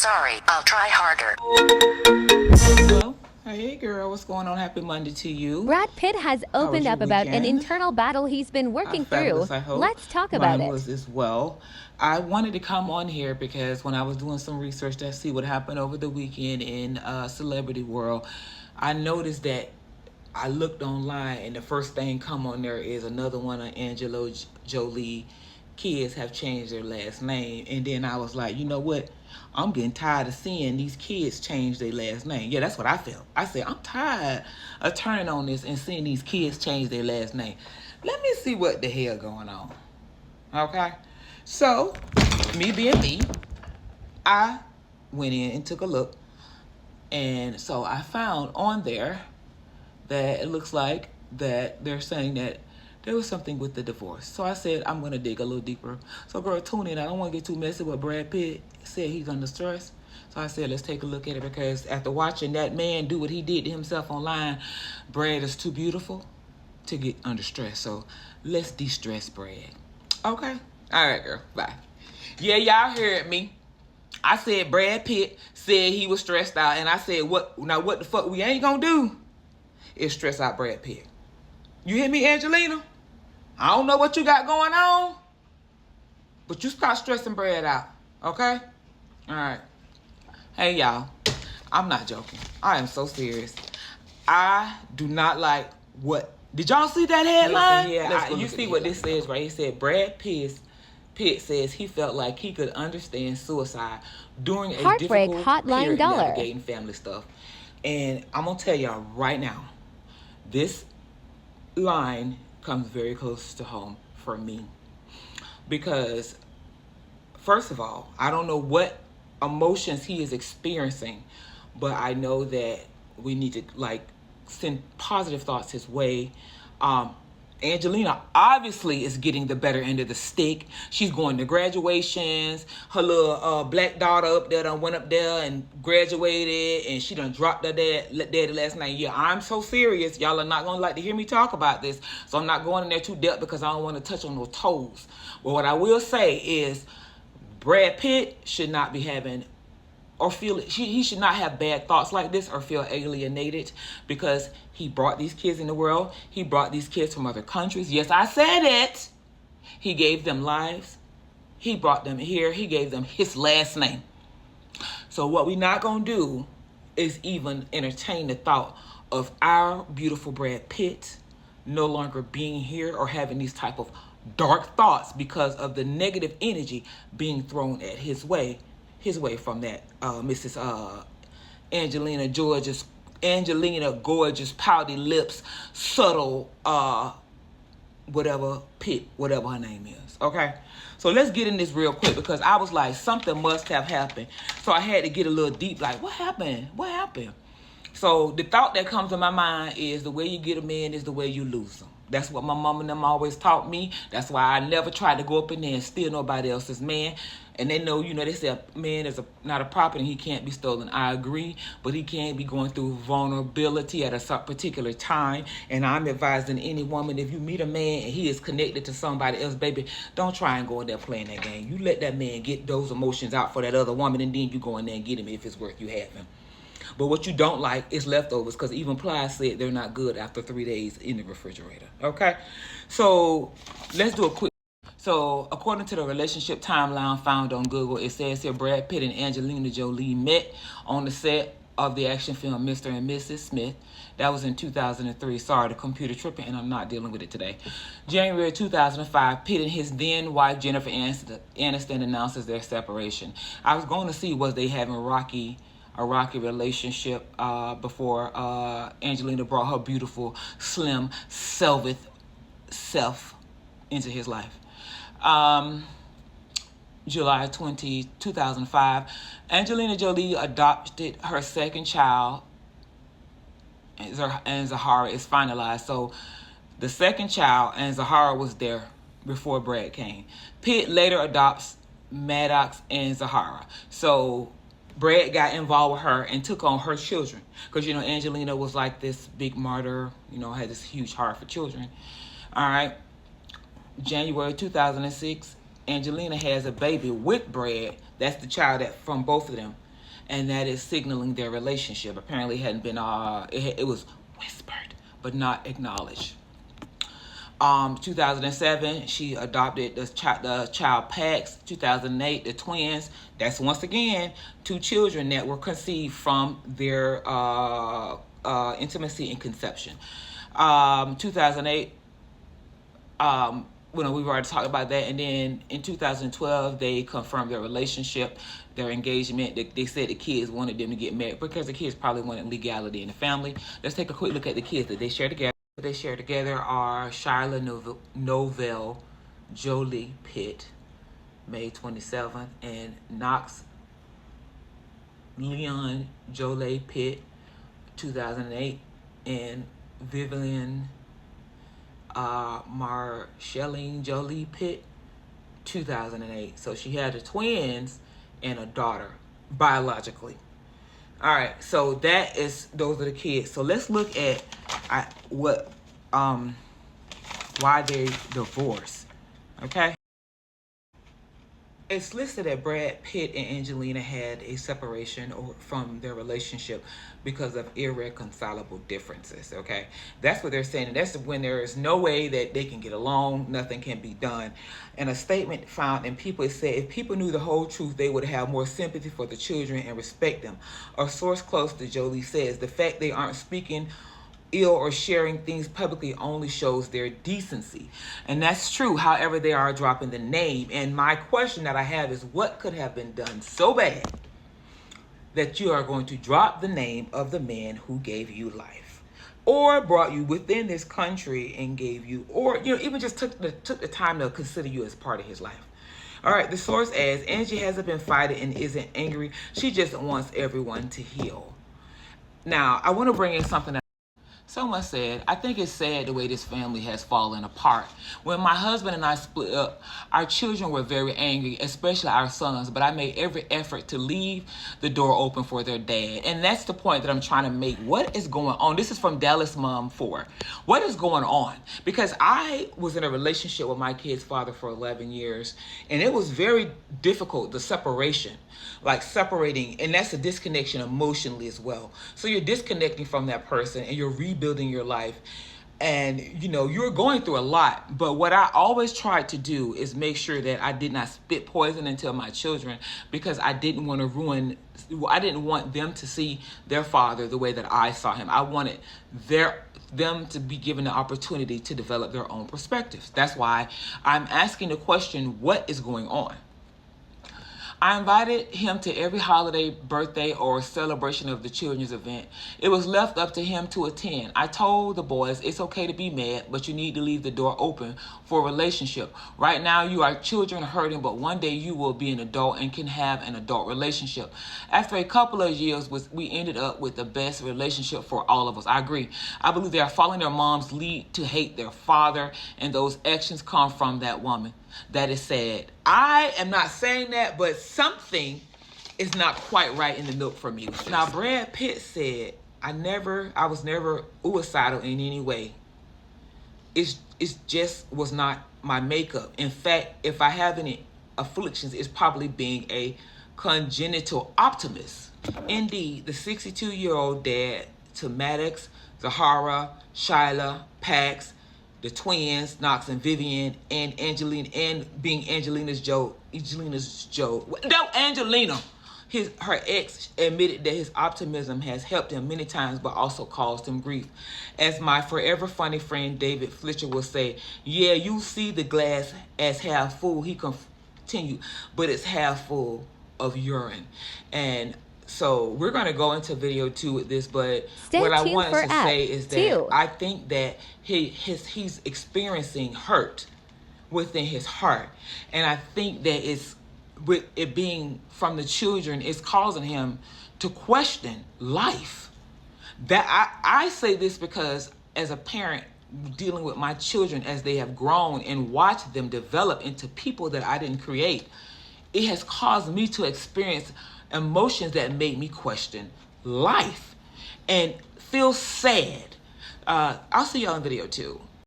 sorry. I'll try harder. Well, hey girl, what's going on? Happy Monday to you. Brad Pitt has How was opened your up about an weekend? internal battle he's been working through. Fabulous, I hope. Let's talk about Mine it. was as well. I wanted to come on here because when I was doing some research to see what happened over the weekend in celebrity world, I noticed that I looked online and the first thing come on there is another one of Angelo Jolie kids have changed their last name. And then I was like, you know what? I'm getting tired of seeing these kids change their last name. Yeah, that's what I felt. I said, I'm tired of turning on this and seeing these kids change their last name. Let me see what the hell going on. Okay? So, me being me, I went in and took a look. And so I found on there that it looks like that they're saying that there was something with the divorce. So I said, I'm going to dig a little deeper. So girl, tune in. I don't want to get too messy, but Brad Pitt said he's under stress. So I said, let's take a look at it, because after watching that man do what he did to himself online, Brad is too beautiful to get under stress. So let's de-stress Brad. Okay? All right, girl. Bye. Yeah, y'all heard me. I said Brad Pitt said he was stressed out, and I said, what the fuck we ain't gonna do is stress out Brad Pitt. You hear me, Angelina? I don't know what you got going on, but you start stressing Brad out, okay? All right. Hey, y'all. I'm not joking. I am so serious. I do not like what... Did y'all see that headline? Yeah, you see what this says, right? It said Brad Pitt says he felt like he could understand suicide during a Heartbreak difficult Hotline period Dollar. navigating family stuff. And I'm going to tell y'all right now, this line comes very close to home for me, because first of all, I don't know what emotions he is experiencing, but I know that we need to send positive thoughts his way. Angelina obviously is getting the better end of the stick. She's going to graduations. Her little black daughter up there done went up there and graduated, and she done dropped her daddy last night. Yeah, I'm so serious. Y'all are not going to like to hear me talk about this, so I'm not going in there too depth because I don't want to touch on no toes. But what I will say is Brad Pitt should not be having or feel he should not have bad thoughts like this or feel alienated, because he brought these kids in the world. He brought these kids from other countries. Yes, I said it. He gave them lives. He brought them here. He gave them his last name. So what we're not going to do is even entertain the thought of our beautiful Brad Pitt no longer being here or having these type of dark thoughts because of the negative energy being thrown at his way from that Mrs. Angelina gorgeous, pouty lips, subtle, whatever Pitt, whatever her name is. Okay, so let's get in this real quick, because I was like, something must have happened. So I had to get a little deep, like, what happened? What happened? So the thought that comes to my mind is the way you get a man is the way you lose them. That's what my mom and them always taught me. That's why I never tried to go up in there and steal nobody else's man. And they know, they say a man is not a property and he can't be stolen. I agree, but he can't be going through vulnerability at a particular time. And I'm advising any woman, if you meet a man and he is connected to somebody else, baby, don't try and go in there playing that game. You let that man get those emotions out for that other woman, and then you go in there and get him if it's worth you having. But what you don't like is leftovers, because even Ply said they're not good after 3 days in the refrigerator. Okay? So let's do a quick. So according to the relationship timeline found on Google, it says here Brad Pitt and Angelina Jolie met on the set of the action film Mr. and Mrs. Smith. That was in 2003. Sorry, the computer tripping, and I'm not dealing with it today. January 2005, Pitt and his then wife Jennifer Aniston announces their separation. I was going to see was they having a rocky relationship before Angelina brought her beautiful, slim, self into his life. July 20, 2005, Angelina Jolie adopted her second child, and Zahara is finalized. So the second child, and Zahara was there before Brad came. Pitt later adopts Maddox and Zahara. So Brad got involved with her and took on her children, because Angelina was like this big martyr, had this huge heart for children. All right. January 2006, Angelina has a baby with Brad. That's the child from both of them. and that is signaling their relationship. Apparently, it hadn't been it was whispered but not acknowledged. 2007, she adopted the child Pax. 2008, the twins. That's once again 2 children that were conceived from their intimacy and conception. 2008, we've already talked about that. And then in 2012, they confirmed their relationship, their engagement. They said the kids wanted them to get married because the kids probably wanted legality in the family. Let's take a quick look at the kids that they share together. They share together are Shyla Novell Jolie Pitt, May 27th, and Knox Leon Jolie Pitt, 2008, and Vivian Marceline Jolie Pitt, 2008. So she had the twins and a daughter biologically. All right, so those are the kids. So let's look at why they divorced. Okay. It's listed that Brad Pitt and Angelina had a separation from their relationship because of irreconcilable differences. Okay, that's what they're saying. And that's when there is no way that they can get along, nothing can be done. And a statement found in People, it said, if people knew the whole truth, they would have more sympathy for the children and respect them. A source close to Jolie says the fact they aren't speaking ill or sharing things publicly only shows their decency. And that's true. However, they are dropping the name. And my question that I have is, what could have been done so bad that you are going to drop the name of the man who gave you life, or brought you within this country and gave you, or even just took the time to consider you as part of his life? All right, the source adds, Angie hasn't been fighting and isn't angry. She just wants everyone to heal. Now, I want to bring in something. Someone said, I think it's sad the way this family has fallen apart. When my husband and I split up, our children were very angry, especially our sons, but I made every effort to leave the door open for their dad. And that's the point that I'm trying to make. What is going on? This is from Dallas Mom 4. What is going on? Because I was in a relationship with my kid's father for 11 years, and it was very difficult, the separation. Like separating, and that's a disconnection emotionally as well. So you're disconnecting from that person and you're rebuilding your life, and you're going through a lot. But what I always tried to do is make sure that I did not spit poison into my children, because I didn't want them to see their father the way that I saw him. I wanted them to be given the opportunity to develop their own perspectives. That's why I'm asking the question, what is going on? I invited him to every holiday, birthday, or celebration of the children's event. It was left up to him to attend. I told the boys, it's okay to be mad, but you need to leave the door open for a relationship. Right now, you are children hurting, but one day you will be an adult and can have an adult relationship. After a couple of years, we ended up with the best relationship for all of us. I agree. I believe they are following their mom's lead to hate their father, and those actions come from that woman. That is sad. I am not saying that, but something is not quite right in the milk for me. Now, Brad Pitt said, I was never suicidal in any way. It just was not my makeup. In fact, if I have any afflictions, it's probably being a congenital optimist. Indeed, the 62-year-old dad to Maddox, Zahara, Shyla, Pax, the twins, Knox and Vivian, and Angelina, and being Angelina. Her ex admitted that his optimism has helped him many times, but also caused him grief. As my forever funny friend David Fletcher will say, yeah, you see the glass as half full, he continued, but it's half full of urine. And so we're going to go into video 2 with this, but what I wanted to say is that I think that he's experiencing hurt within his heart. And I think that it's, with it being from the children, it's causing him to question life. That I say this because as a parent dealing with my children as they have grown and watched them develop into people that I didn't create, it has caused me to experience emotions that made me question life and feel sad. I'll see y'all in video 2.